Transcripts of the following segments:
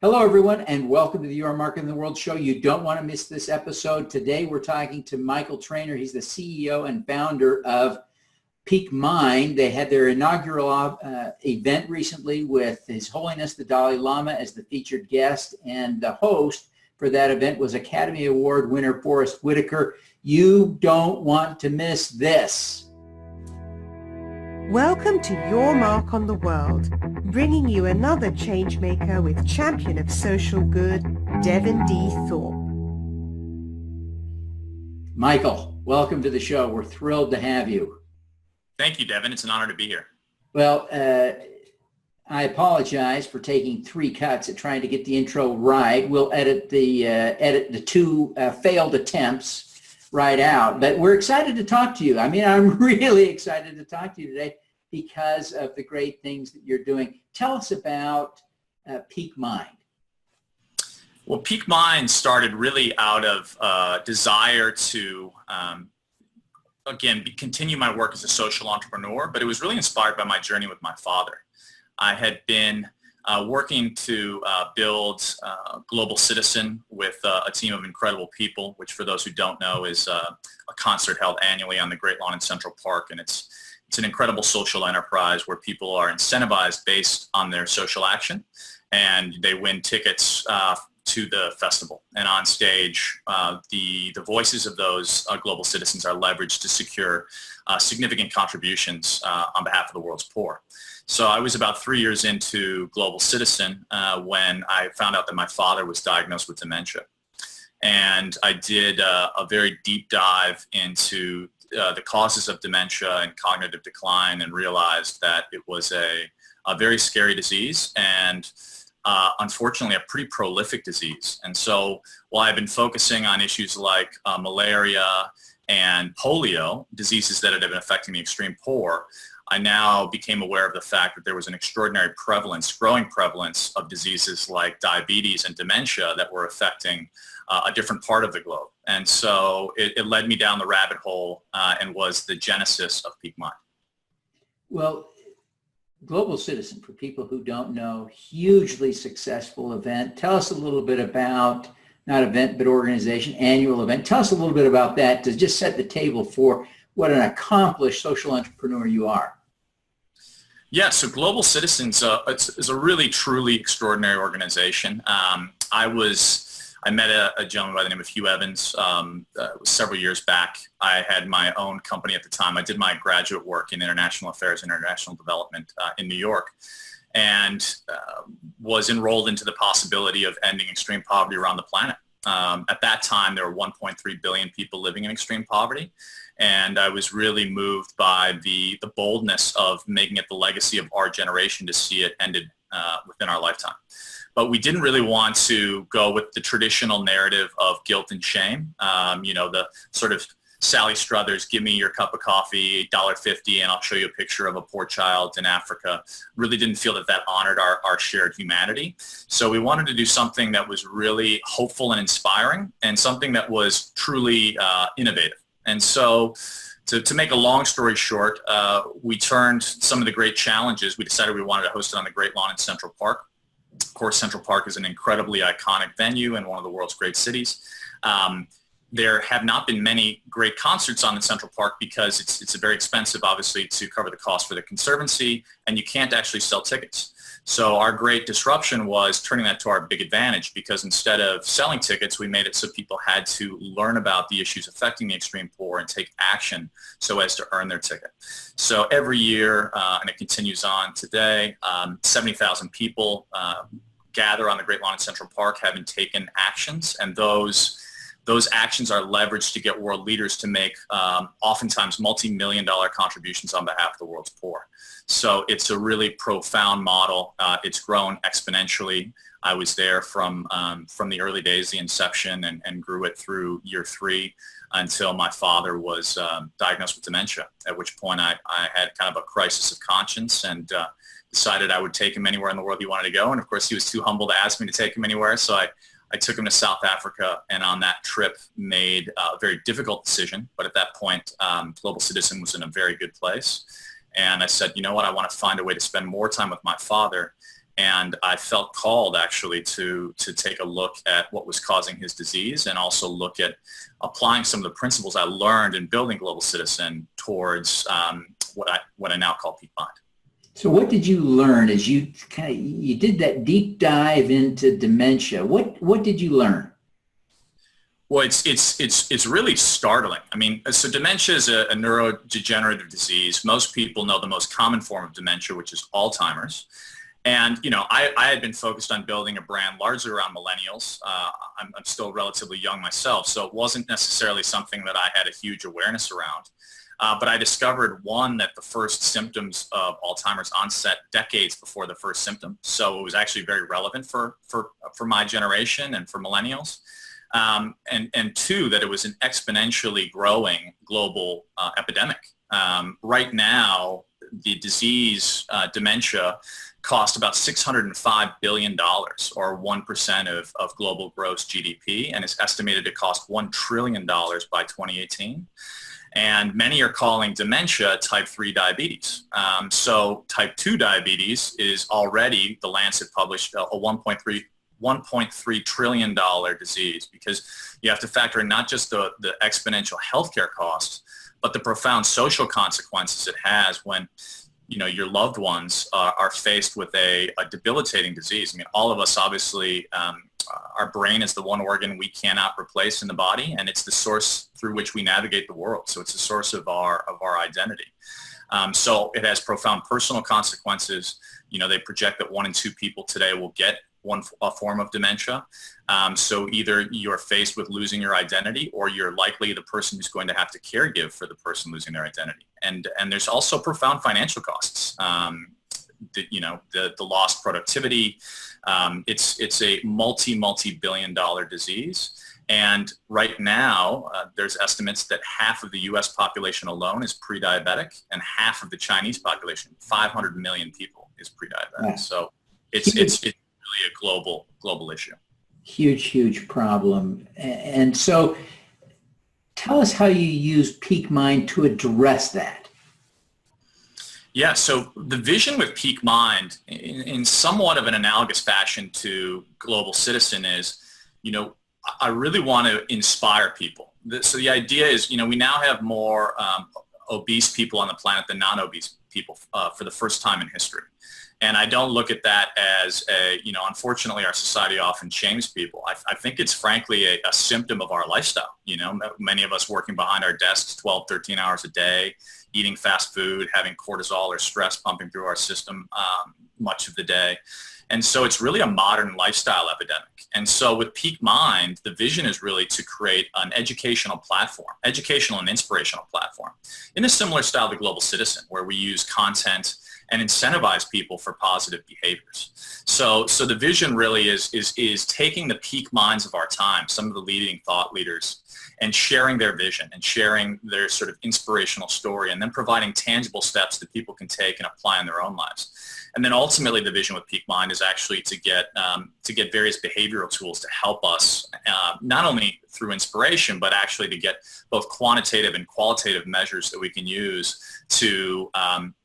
Hello, everyone, and welcome to the Your Market in the World show. You don't want to miss this episode. Today, we're talking to Michael Trainer. He's the CEO and founder of Peak Mind. They had their inaugural event recently with His Holiness the Dalai Lama as the featured guest, and the host for that event was Academy Award winner Forrest Whitaker. You don't want to miss this. Welcome to Your Mark on the World, bringing you another changemaker with champion of social good, Devin D. Thorpe. Michael, welcome to the show. We're thrilled to have you. Thank you, Devin. It's an honor to be here. Well, I apologize for taking 3 cuts at trying to get the intro right. We'll edit the 2 failed attempts right out. But we're excited to talk to you. I mean, I'm really excited to talk to you today because of the great things that you're doing. Tell us about Peak Mind. Well, Peak Mind started really out of desire to, continue my work as a social entrepreneur, but it was really inspired by my journey with my father. I had been working to build Global Citizen with a team of incredible people, which for those who don't know is a concert held annually on the Great Lawn in Central Park. And it's an incredible social enterprise where people are incentivized based on their social action, and they win tickets to the festival. And on stage, the voices of those global citizens are leveraged to secure significant contributions on behalf of the world's poor. So I was about 3 years into Global Citizen when I found out that my father was diagnosed with dementia. And I did a very deep dive into the causes of dementia and cognitive decline, and realized that it was a very scary disease, and unfortunately a pretty prolific disease. And so while I've been focusing on issues like malaria and polio, diseases that had been affecting the extreme poor, I now became aware of the fact that there was an extraordinary prevalence, growing prevalence of diseases like diabetes and dementia that were affecting a different part of the globe. And so it led me down the rabbit hole and was the genesis of Peak Mind. Well, Global Citizen, for people who don't know, hugely successful event. Tell us a little bit about, not event, but organization, annual event. Tell us a little bit about that to just set the table for what an accomplished social entrepreneur you are. Yeah, so Global Citizens is a really, truly extraordinary organization. I met a gentleman by the name of Hugh Evans several years back. I had my own company at the time. I did my graduate work in international affairs and international development in New York, and was enrolled into the possibility of ending extreme poverty around the planet. At that time, there were 1.3 billion people living in extreme poverty. And I was really moved by the boldness of making it the legacy of our generation to see it ended within our lifetime. But we didn't really want to go with the traditional narrative of guilt and shame. The sort of Sally Struthers, give me your cup of coffee, $1.50, and I'll show you a picture of a poor child in Africa. Really didn't feel that honored our shared humanity. So we wanted to do something that was really hopeful and inspiring, and something that was truly innovative. And so to make a long story short, we turned some of the great challenges. We decided we wanted to host it on the Great Lawn in Central Park. Of course, Central Park is an incredibly iconic venue and one of the world's great cities. There have not been many great concerts on in Central Park because it's very expensive, obviously, to cover the cost for the conservancy, and you can't actually sell tickets. So our great disruption was turning that to our big advantage, because instead of selling tickets, we made it so people had to learn about the issues affecting the extreme poor and take action so as to earn their ticket. So every year, and it continues on today, 70,000 people gather on the Great Lawn in Central Park having taken actions, and those actions are leveraged to get world leaders to make oftentimes multi-million-dollar contributions on behalf of the world's poor. So it's a really profound model. It's grown exponentially. I was there from the early days, the inception, and grew it through year 3 until my father was diagnosed with dementia, at which point I had kind of a crisis of conscience and decided I would take him anywhere in the world he wanted to go. And of course, he was too humble to ask me to take him anywhere, so I took him to South Africa, and on that trip made a very difficult decision. But at that point, Global Citizen was in a very good place. And I said, you know what, I want to find a way to spend more time with my father And I felt called actually to take a look at what was causing his disease and also look at applying some of the principles I learned in building Global Citizen towards what I now call Peak Mind. So what did you learn as you did that deep dive into dementia? What did you learn? Well, it's really startling. I mean, so dementia is a neurodegenerative disease. Most people know the most common form of dementia, which is Alzheimer's. And, I had been focused on building a brand largely around millennials. I'm still relatively young myself, so it wasn't necessarily something that I had a huge awareness around. But I discovered, one, that the first symptoms of Alzheimer's onset decades before the first symptom. So it was actually very relevant for my generation and for millennials. And two, that it was an exponentially growing global epidemic. Right now, the disease, dementia, cost about $605 billion, or 1% of global gross GDP, and is estimated to cost $1 trillion by 2018. And many are calling dementia type 3 diabetes. So type 2 diabetes is already, the Lancet published, a $1.3 trillion disease, because you have to factor in not just the exponential healthcare costs, but the profound social consequences it has when your loved ones are faced with a debilitating disease. I mean, all of us obviously, our brain is the one organ we cannot replace in the body, and it's the source through which we navigate the world. So it's a source of our identity. So it has profound personal consequences. They project that 1 in 2 people today will get a form of dementia. So either you're faced with losing your identity, or you're likely the person who's going to have to caregive for the person losing their identity. And there's also profound financial costs. The lost productivity. It's a multi-billion-dollar disease. And right now, there's estimates that half of the U.S. population alone is pre-diabetic, and half of the Chinese population, 500 million people, is pre-diabetic. Yeah. So it's really a global issue. Huge problem. And so tell us how you use Peak Mind to address that. Yeah, so the vision with Peak Mind, in somewhat of an analogous fashion to Global Citizen, is, I really want to inspire people. So the idea is, we now have more obese people on the planet than non-obese people for the first time in history. And I don't look at that as unfortunately our society often shames people. I think it's frankly a symptom of our lifestyle. Many of us working behind our desks 12, 13 hours a day, eating fast food, having cortisol or stress pumping through our system much of the day. And so it's really a modern lifestyle epidemic. And so with Peak Mind, the vision is really to create an educational and inspirational platform in a similar style to Global Citizen, where we use content and incentivize people for positive behaviors. So the vision really is taking the peak minds of our time, some of the leading thought leaders, and sharing their vision and sharing their sort of inspirational story, and then providing tangible steps that people can take and apply in their own lives. And then ultimately, the vision with Peak Mind is actually to get various behavioral tools to help us, not only through inspiration, but actually to get both quantitative and qualitative measures that we can use to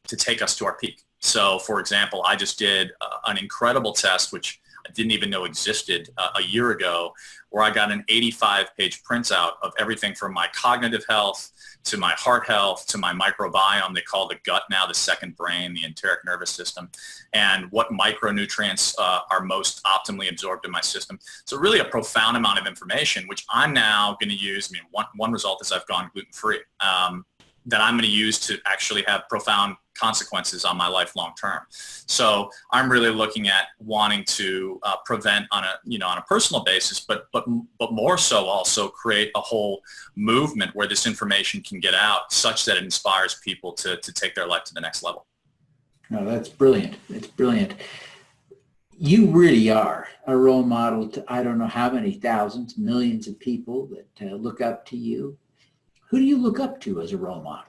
take us to our peak. So, for example, I just did an incredible test, which I didn't even know existed a year ago, where I got an 85-page printout of everything from my cognitive health to my heart health to my microbiome. They call the gut now the second brain, the enteric nervous system, and what micronutrients are most optimally absorbed in my system. So really a profound amount of information, which I'm now going to use. I mean, one result is I've gone gluten-free, that I'm going to use to actually have profound consequences on my life long term. So I'm really looking at wanting to prevent on a personal basis, but more so also create a whole movement where this information can get out such that it inspires people to take their life to the next level. No, that's brilliant. It's brilliant. You really are a role model to I don't know how many thousands, millions of people that look up to you. Who do you look up to as a role model?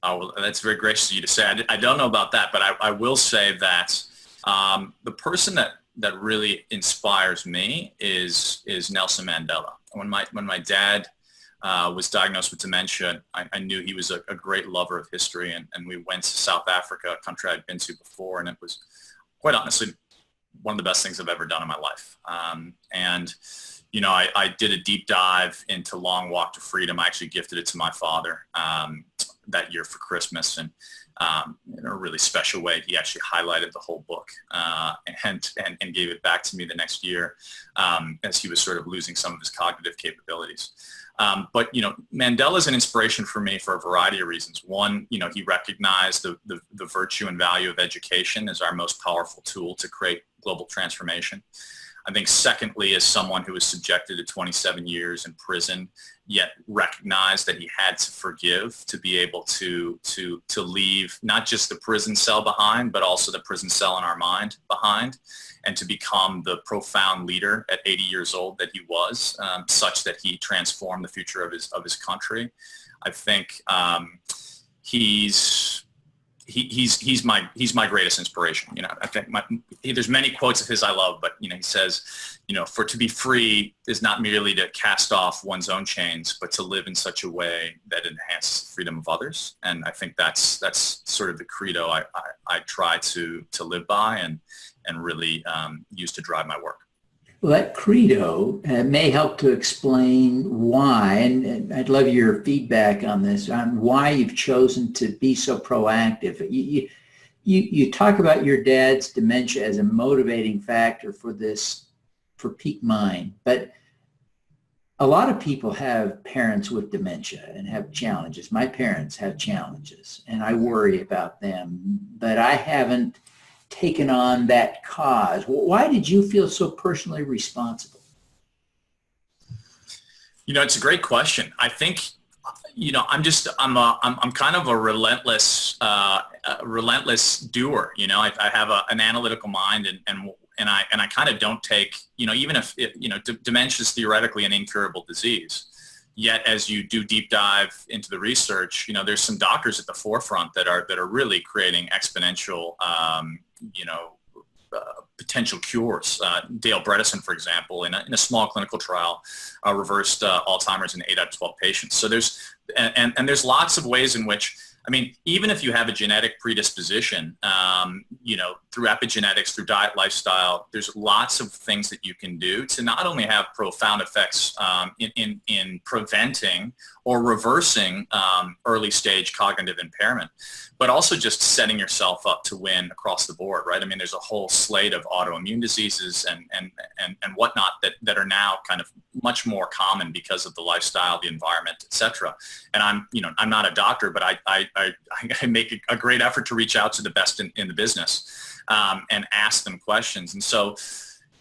Oh, well, that's very gracious of you to say. I don't know about that, but I will say that the person that really inspires me is Nelson Mandela. When my dad was diagnosed with dementia, I knew he was a great lover of history, and we went to South Africa, a country I'd been to before, and it was quite honestly, one of the best things I've ever done in my life. And I did a deep dive into Long Walk to Freedom. I actually gifted it to my father that year for Christmas, and in a really special way, he actually highlighted the whole book and gave it back to me the next year as he was sort of losing some of his cognitive capabilities. But Mandela's an inspiration for me for a variety of reasons. One, he recognized the virtue and value of education as our most powerful tool to create global transformation. I think secondly, as someone who was subjected to 27 years in prison, yet recognized that he had to forgive to be able to leave not just the prison cell behind, but also the prison cell in our mind behind, and to become the profound leader at 80 years old that he was, such that he transformed the future of his country. I think he's my greatest inspiration. I think there's many quotes of his I love, but he says, for to be free is not merely to cast off one's own chains, but to live in such a way that enhances the freedom of others. And I think that's sort of the credo I try to live by and really use to drive my work. Well, that credo may help to explain why, and I'd love your feedback on this, on why you've chosen to be so proactive. You talk about your dad's dementia as a motivating factor for Peak Mind, but a lot of people have parents with dementia and have challenges. My parents have challenges, and I worry about them, but I haven't taken on that cause. Why did you feel so personally responsible? It's a great question. I think, I'm kind of a relentless doer. I have an analytical mind, and I kind of don't take, even if dementia is theoretically an incurable disease. Yet, as you do deep dive into the research, there's some doctors at the forefront that are really creating exponential potential cures. Dale Bredesen, for example, in a small clinical trial, reversed Alzheimer's in 8 out of 12 patients. So there's lots of ways in which, even if you have a genetic predisposition, through epigenetics, through diet, lifestyle, there's lots of things that you can do to not only have profound effects in preventing or reversing early stage cognitive impairment, but also just setting yourself up to win across the board, right? There's a whole slate of autoimmune diseases and whatnot that are now kind of much more common because of the lifestyle, the environment, et cetera. And I'm not a doctor, but I make a great effort to reach out to the best in the business and ask them questions. And so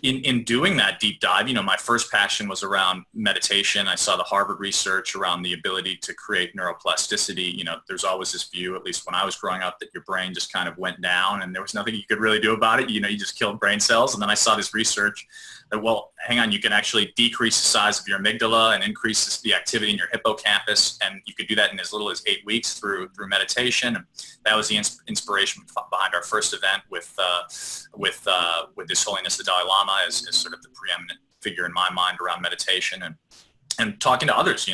in doing that deep dive, my first passion was around meditation. I saw the Harvard research around the ability to create neuroplasticity. There's always this view, at least when I was growing up, that your brain just kind of went down and there was nothing you could really do about it. You just killed brain cells. And then I saw this research that, well, hang on, you can actually decrease the size of your amygdala and increase the activity in your hippocampus. And you could do that in as little as 8 weeks through meditation. And that was the inspiration behind our first event with His Holiness the Dalai Lama as sort of the preeminent figure in my mind around meditation and talking to others.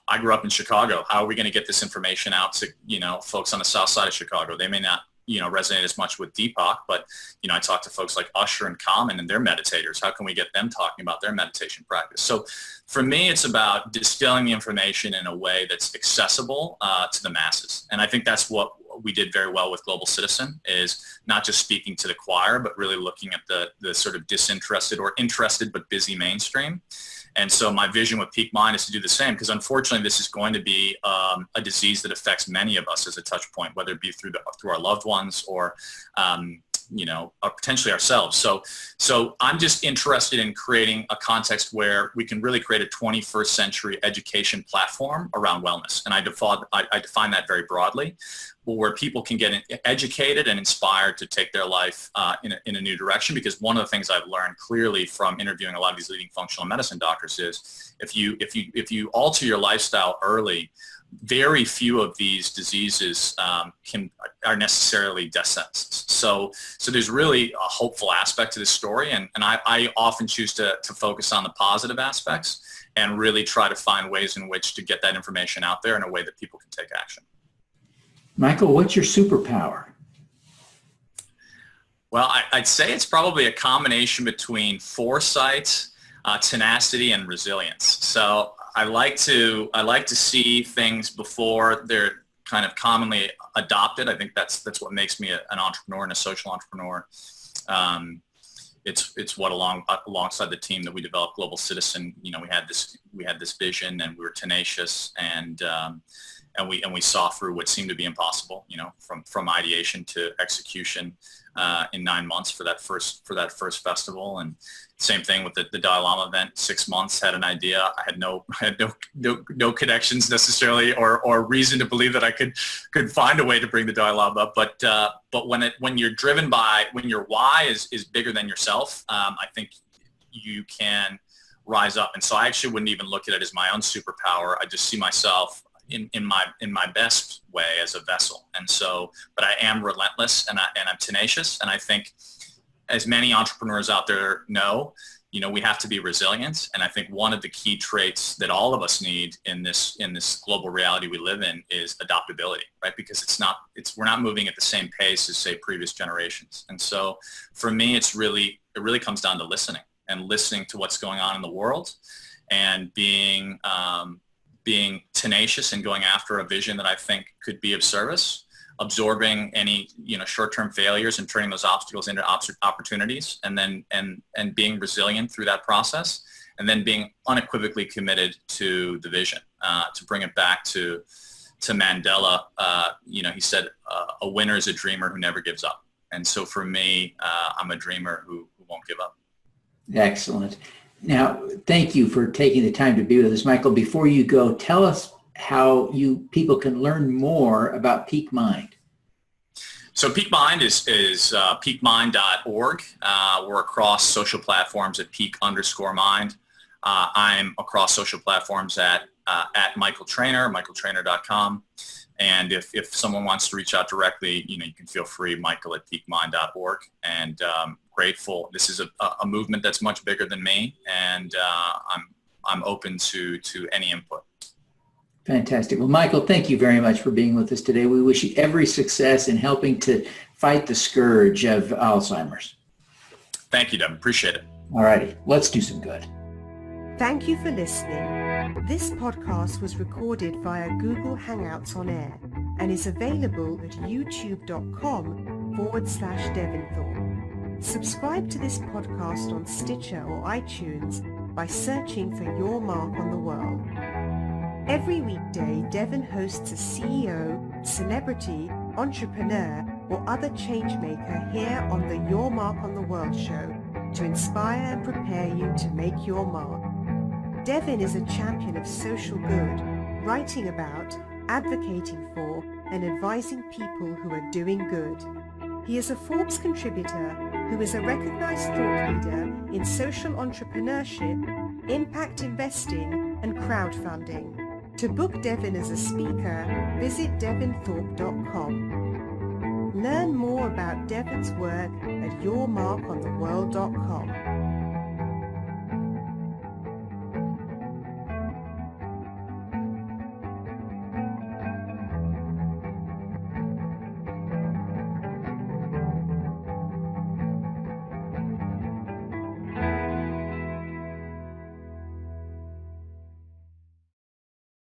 I grew up in Chicago. How are we going to get this information out to, folks on the south side of Chicago? They may not, resonate as much with Deepak, but, I talk to folks like Usher and Common and they're meditators. How can we get them talking about their meditation practice? So for me, it's about distilling the information in a way that's accessible to the masses. And I think that's what we did very well with Global Citizen, is not just speaking to the choir, but really looking at the sort of disinterested or interested but busy mainstream. And so my vision with Peak Mind is to do the same, because unfortunately this is going to be a disease that affects many of us as a touch point, whether it be through our loved ones or or potentially ourselves. So I'm just interested in creating a context where we can really create a 21st century education platform around wellness. And I define that very broadly, where people can get educated and inspired to take their life in a new direction. Because one of the things I've learned clearly from interviewing a lot of these leading functional medicine doctors is if you alter your lifestyle early, very few of these diseases are necessarily death sentences. So there's really a hopeful aspect to this story, and I often choose to focus on the positive aspects and really try to find ways in which to get that information out there in a way that people can take action. Michael, what's your superpower? Well, I'd say it's probably a combination between foresight, tenacity, and resilience. So I like to see things before they're kind of commonly adopted. I think that's what makes me an entrepreneur and a social entrepreneur. It's what alongside the team that we developed Global Citizen. We had this vision, and we were tenacious, and we saw through what seemed to be impossible. From ideation to execution in 9 months for that first festival. And same thing with the Dalai Lama event. 6 months, had an idea. I had no connections necessarily or reason to believe that I could find a way to bring the Dalai Lama up. But when you're driven by, when your why is bigger than yourself, I think you can rise up. And so I actually wouldn't even look at it as my own superpower. I just see myself in my best way as a vessel. And so, but I am relentless and I'm tenacious. And I think, as many entrepreneurs out there know, we have to be resilient. And I think one of the key traits that all of us need in this global reality we live in is adaptability, right? Because we're not moving at the same pace as, say, previous generations. And so for me, it really comes down to listening to what's going on in the world, and being tenacious and going after a vision that I think could be of service, absorbing any short-term failures and turning those obstacles into opportunities, and then and being resilient through that process, and then being unequivocally committed to the vision. To bring it back to Mandela, he said, a winner is a dreamer who never gives up. And so for me, I'm a dreamer who won't give up. Excellent. Now, thank you for taking the time to be with us, Michael. Before you go, tell us how people can learn more about Peak Mind. So Peak Mind is peakmind.org. We're across social platforms at peak_mind. I'm across social platforms at Michael Trainer, michaeltrainer.com. And if someone wants to reach out directly, you can feel free, michael@peakmind.org. And grateful. This is a movement that's much bigger than me, and I'm open to any input. Fantastic. Well, Michael, thank you very much for being with us today. We wish you every success in helping to fight the scourge of Alzheimer's. Thank you, Devin. Appreciate it. All righty. Let's do some good. Thank you for listening. This podcast was recorded via Google Hangouts on Air and is available at youtube.com/Devin Thorpe. Subscribe to this podcast on Stitcher or iTunes by searching for Your Mark on the World. Every weekday, Devin hosts a CEO, celebrity, entrepreneur, or other changemaker here on the Your Mark on the World show to inspire and prepare you to make your mark. Devin is a champion of social good, writing about, advocating for, and advising people who are doing good. He is a Forbes contributor who is a recognized thought leader in social entrepreneurship, impact investing, and crowdfunding. To book Devin as a speaker, visit devinthorpe.com. Learn more about Devin's work at yourmarkontheworld.com.